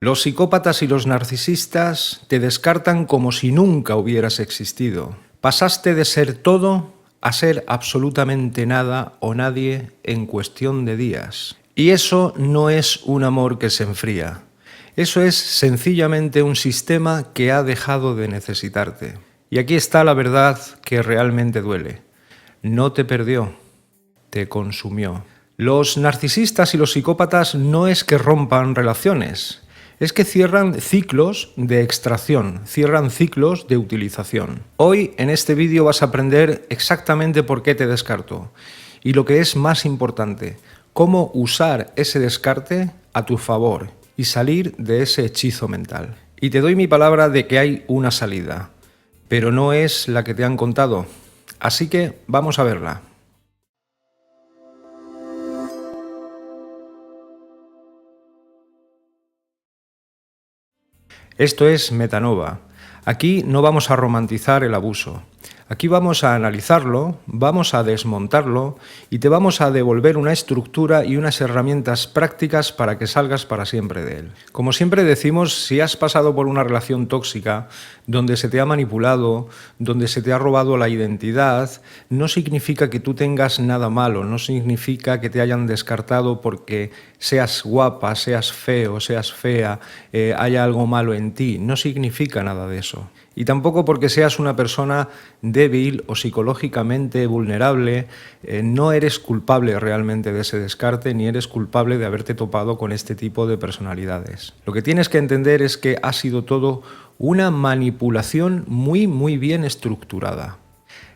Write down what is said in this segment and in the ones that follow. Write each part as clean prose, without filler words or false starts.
Los psicópatas y los narcisistas te descartan como si nunca hubieras existido. Pasaste de ser todo a ser absolutamente nada o nadie en cuestión de días. Y eso no es un amor que se enfría. Eso es sencillamente un sistema que ha dejado de necesitarte. Y aquí está la verdad que realmente duele. No te perdió, te consumió. Los narcisistas y los psicópatas no es que rompan relaciones, es que cierran ciclos de extracción, cierran ciclos de utilización. Hoy en este vídeo vas a aprender exactamente por qué te descarto y lo que es más importante, cómo usar ese descarte a tu favor y salir de ese hechizo mental. Y te doy mi palabra de que hay una salida, pero no es la que te han contado, así que vamos a verla. Esto es Metanova. Aquí no vamos a romantizar el abuso. Aquí vamos a analizarlo, vamos a desmontarlo y te vamos a devolver una estructura y unas herramientas prácticas para que salgas para siempre de él. Como siempre decimos, si has pasado por una relación tóxica, donde se te ha manipulado, donde se te ha robado la identidad, no significa que tú tengas nada malo, no significa que te hayan descartado porque seas guapa, seas feo, seas fea, haya algo malo en ti, no significa nada de eso. Y tampoco porque seas una persona débil o psicológicamente vulnerable, no eres culpable realmente de ese descarte ni eres culpable de haberte topado con este tipo de personalidades. Lo que tienes que entender es que ha sido todo una manipulación muy bien estructurada.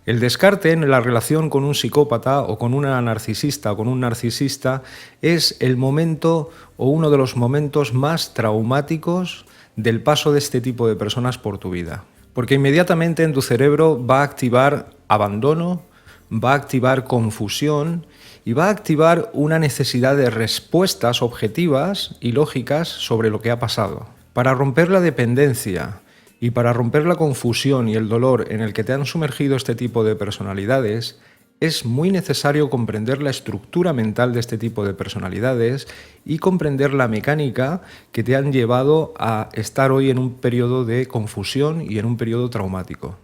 El descarte en la relación con un psicópata o con una narcisista o con un narcisista es el momento o uno de los momentos más traumáticos del paso de este tipo de personas por tu vida. Porque inmediatamente en tu cerebro va a activar abandono, va a activar confusión y va a activar una necesidad de respuestas objetivas y lógicas sobre lo que ha pasado. Para romper la dependencia y para romper la confusión y el dolor en el que te han sumergido este tipo de personalidades, es muy necesario comprender la estructura mental de este tipo de personalidades y comprender la mecánica que te han llevado a estar hoy en un periodo de confusión y en un periodo traumático.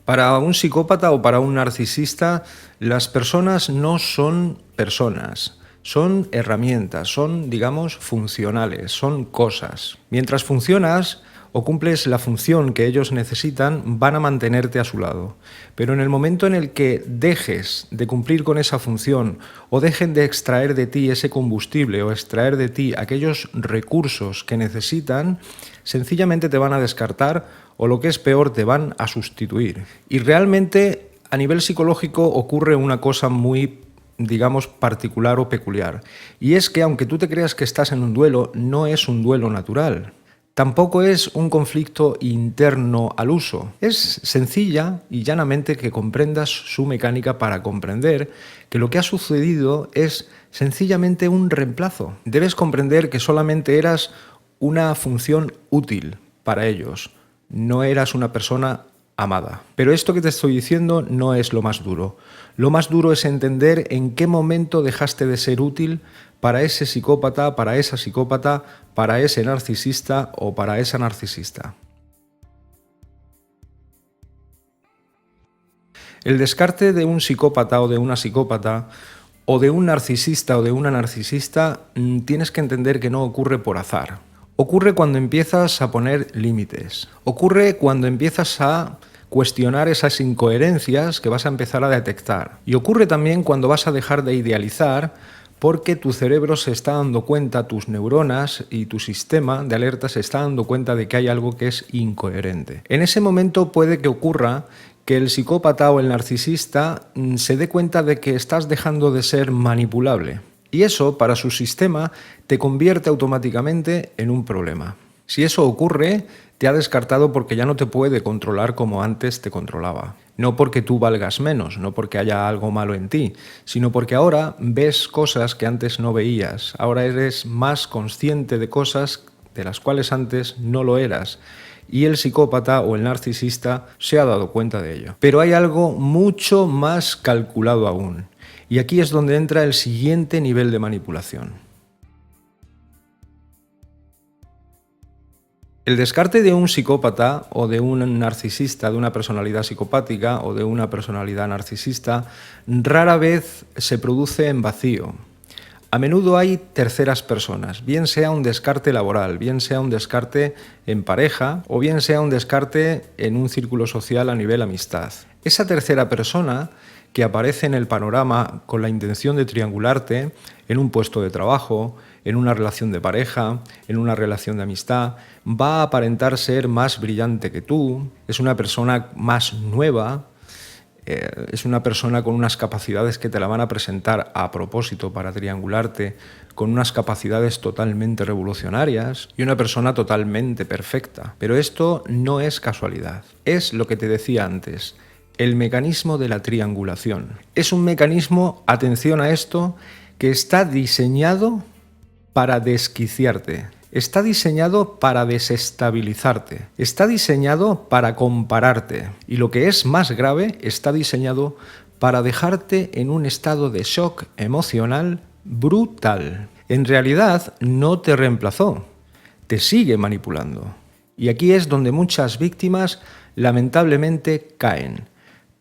Para un psicópata o para un narcisista, las personas no son personas. Son herramientas, son, digamos, funcionales, son cosas. Mientras funcionas o cumples la función que ellos necesitan, van a mantenerte a su lado. Pero en el momento en el que dejes de cumplir con esa función o dejen de extraer de ti ese combustible o extraer de ti aquellos recursos que necesitan, sencillamente te van a descartar o lo que es peor, te van a sustituir. Y realmente a nivel psicológico ocurre una cosa muy, digamos, particular o peculiar. Y es que aunque tú te creas que estás en un duelo, no es un duelo natural. Tampoco es un conflicto interno al uso. Es sencilla y llanamente que comprendas su mecánica para comprender que lo que ha sucedido es sencillamente un reemplazo. Debes comprender que solamente eras una función útil para ellos. No eras una persona amada. Pero esto que te estoy diciendo no es lo más duro. Lo más duro es entender en qué momento dejaste de ser útil para ese psicópata, para esa psicópata, para ese narcisista o para esa narcisista. El descarte de un psicópata o de una psicópata o de un narcisista o de una narcisista tienes que entender que no ocurre por azar. Ocurre cuando empiezas a poner límites. Ocurre cuando empiezas a cuestionar esas incoherencias que vas a empezar a detectar. Y ocurre también cuando vas a dejar de idealizar porque tu cerebro se está dando cuenta, tus neuronas y tu sistema de alerta se está dando cuenta de que hay algo que es incoherente. En ese momento puede que ocurra que el psicópata o el narcisista se dé cuenta de que estás dejando de ser manipulable. Y eso, para su sistema, te convierte automáticamente en un problema. Si eso ocurre, te ha descartado porque ya no te puede controlar como antes te controlaba. No porque tú valgas menos, no porque haya algo malo en ti, sino porque ahora ves cosas que antes no veías. Ahora eres más consciente de cosas de las cuales antes no lo eras. Y el psicópata o el narcisista se ha dado cuenta de ello. Pero hay algo mucho más calculado aún. Y aquí es donde entra el siguiente nivel de manipulación. El descarte de un psicópata o de un narcisista, de una personalidad psicopática o de una personalidad narcisista, rara vez se produce en vacío. A menudo hay terceras personas, bien sea un descarte laboral, bien sea un descarte en pareja o bien sea un descarte en un círculo social a nivel amistad. Esa tercera persona que aparece en el panorama con la intención de triangularte en un puesto de trabajo, en una relación de pareja, en una relación de amistad, va a aparentar ser más brillante que tú, es una persona más nueva, es una persona con unas capacidades que te la van a presentar a propósito para triangularte, con unas capacidades totalmente revolucionarias y una persona totalmente perfecta. Pero esto no es casualidad, es lo que te decía antes, el mecanismo de la triangulación. Es un mecanismo, atención a esto, que está diseñado para desquiciarte. Está diseñado para desestabilizarte, está diseñado para compararte y lo que es más grave, está diseñado para dejarte en un estado de shock emocional brutal. En realidad no te reemplazó, te sigue manipulando. Y aquí es donde muchas víctimas lamentablemente caen,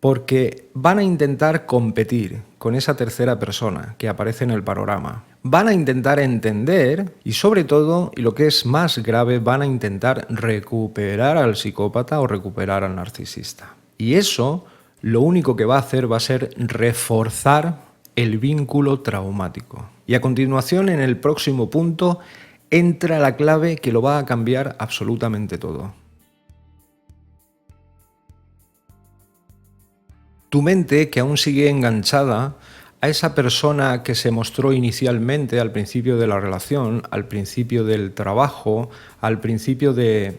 porque van a intentar competir con esa tercera persona que aparece en el panorama. Van a intentar entender y sobre todo, y lo que es más grave, van a intentar recuperar al psicópata o recuperar al narcisista. Y eso lo único que va a hacer va a ser reforzar el vínculo traumático. Y a continuación, en el próximo punto, entra la clave que lo va a cambiar absolutamente todo. Tu mente, que aún sigue enganchada a esa persona que se mostró inicialmente al principio de la relación, al principio del trabajo, al principio de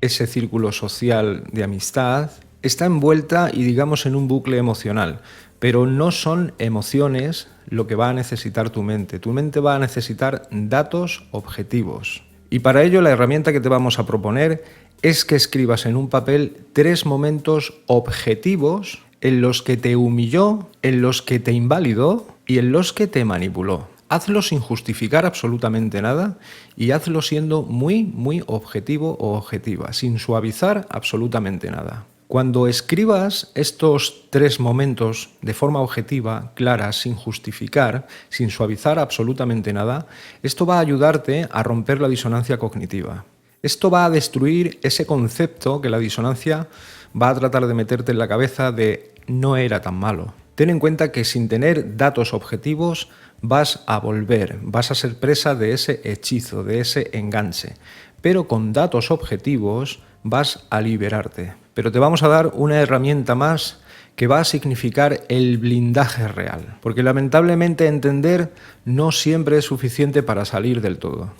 ese círculo social de amistad, está envuelta y digamos en un bucle emocional, pero no son emociones lo que va a necesitar tu mente. Tu mente va a necesitar datos objetivos. Y para ello la herramienta que te vamos a proponer es que escribas en un papel 3 momentos objetivos en los que te humilló, en los que te invalidó y en los que te manipuló. Hazlo sin justificar absolutamente nada y hazlo siendo muy objetivo o objetiva, sin suavizar absolutamente nada. Cuando escribas estos 3 momentos de forma objetiva, clara, sin justificar, sin suavizar absolutamente nada, esto va a ayudarte a romper la disonancia cognitiva. Esto va a destruir ese concepto que la disonancia va a tratar de meterte en la cabeza de no era tan malo. Ten en cuenta que sin tener datos objetivos vas a volver, vas a ser presa de ese hechizo, de ese enganche. Pero con datos objetivos vas a liberarte. Pero te vamos a dar una herramienta más que va a significar el blindaje real. Porque lamentablemente entender no siempre es suficiente para salir del todo.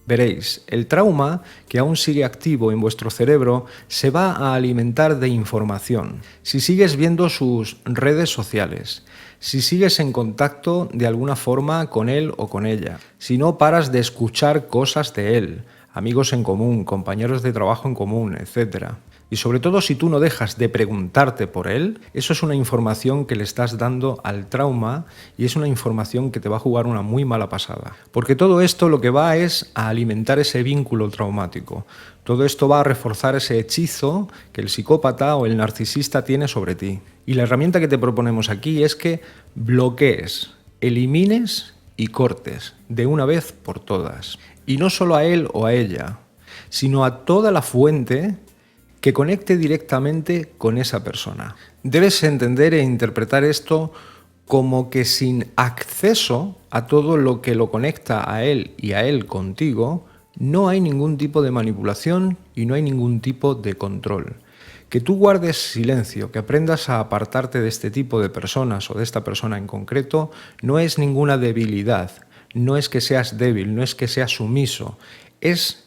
Veréis, el trauma, que aún sigue activo en vuestro cerebro, se va a alimentar de información. Si sigues viendo sus redes sociales, si sigues en contacto de alguna forma con él o con ella, si no paras de escuchar cosas de él, amigos en común, compañeros de trabajo en común, etc. Y sobre todo si tú no dejas de preguntarte por él, eso es una información que le estás dando al trauma y es una información que te va a jugar una muy mala pasada. Porque todo esto lo que va es a alimentar ese vínculo traumático. Todo esto va a reforzar ese hechizo que el psicópata o el narcisista tiene sobre ti. Y la herramienta que te proponemos aquí es que bloquees, elimines y cortes de una vez por todas. Y no solo a él o a ella, sino a toda la fuente que conecte directamente con esa persona. Debes entender e interpretar esto como que sin acceso a todo lo que lo conecta a él y a él contigo, no hay ningún tipo de manipulación y no hay ningún tipo de control. Que tú guardes silencio, que aprendas a apartarte de este tipo de personas o de esta persona en concreto, no es ninguna debilidad, no es que seas débil, no es que seas sumiso, es,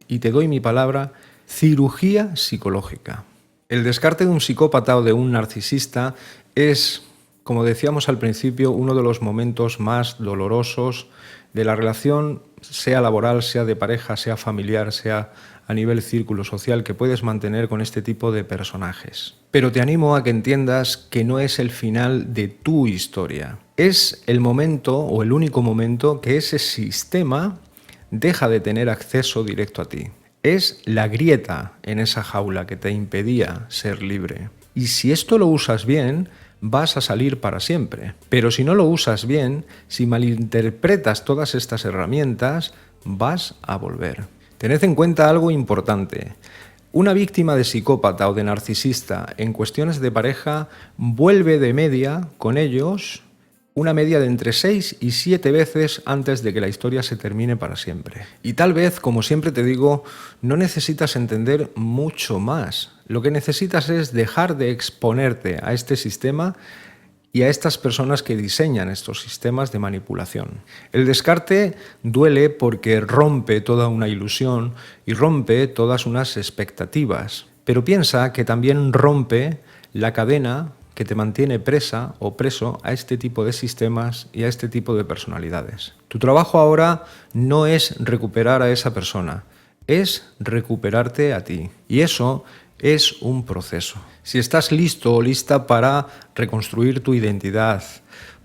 y te doy mi palabra, cirugía psicológica. El descarte de un psicópata o de un narcisista es, como decíamos al principio, uno de los momentos más dolorosos de la relación, sea laboral, sea de pareja, sea familiar, sea a nivel círculo social que puedes mantener con este tipo de personajes. Pero te animo a que entiendas que no es el final de tu historia. Es el momento o el único momento que ese sistema deja de tener acceso directo a ti. Es la grieta en esa jaula que te impedía ser libre. Y si esto lo usas bien, vas a salir para siempre. Pero si no lo usas bien, si malinterpretas todas estas herramientas, vas a volver. Tened en cuenta algo importante. Una víctima de psicópata o de narcisista en cuestiones de pareja vuelve de media con ellos una media de entre 6 y 7 veces antes de que la historia se termine para siempre. Y tal vez, como siempre te digo, no necesitas entender mucho más. Lo que necesitas es dejar de exponerte a este sistema y a estas personas que diseñan estos sistemas de manipulación. El descarte duele porque rompe toda una ilusión y rompe todas unas expectativas. Pero piensa que también rompe la cadena que te mantiene presa o preso a este tipo de sistemas y a este tipo de personalidades. Tu trabajo ahora no es recuperar a esa persona, es recuperarte a ti. Y eso es un proceso. Si estás listo o lista para reconstruir tu identidad,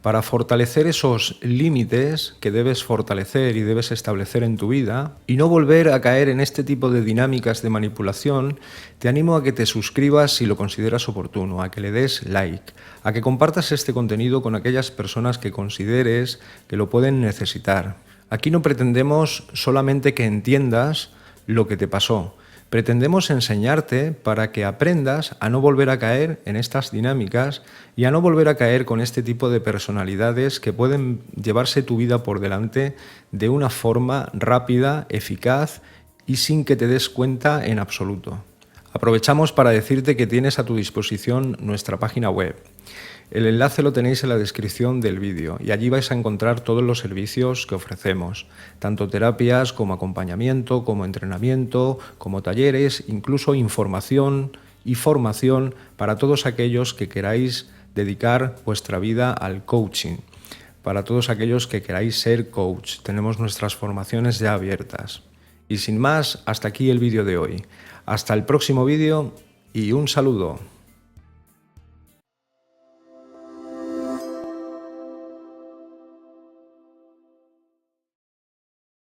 para fortalecer esos límites que debes fortalecer y debes establecer en tu vida y no volver a caer en este tipo de dinámicas de manipulación, te animo a que te suscribas si lo consideras oportuno, a que le des like, a que compartas este contenido con aquellas personas que consideres que lo pueden necesitar. Aquí no pretendemos solamente que entiendas lo que te pasó. Pretendemos enseñarte para que aprendas a no volver a caer en estas dinámicas y a no volver a caer con este tipo de personalidades que pueden llevarse tu vida por delante de una forma rápida, eficaz y sin que te des cuenta en absoluto. Aprovechamos para decirte que tienes a tu disposición nuestra página web. El enlace lo tenéis en la descripción del vídeo y allí vais a encontrar todos los servicios que ofrecemos, tanto terapias como acompañamiento, como entrenamiento, como talleres, incluso información y formación para todos aquellos que queráis dedicar vuestra vida al coaching. Para todos aquellos que queráis ser coach, tenemos nuestras formaciones ya abiertas. Y sin más, hasta aquí el vídeo de hoy. Hasta el próximo vídeo y un saludo.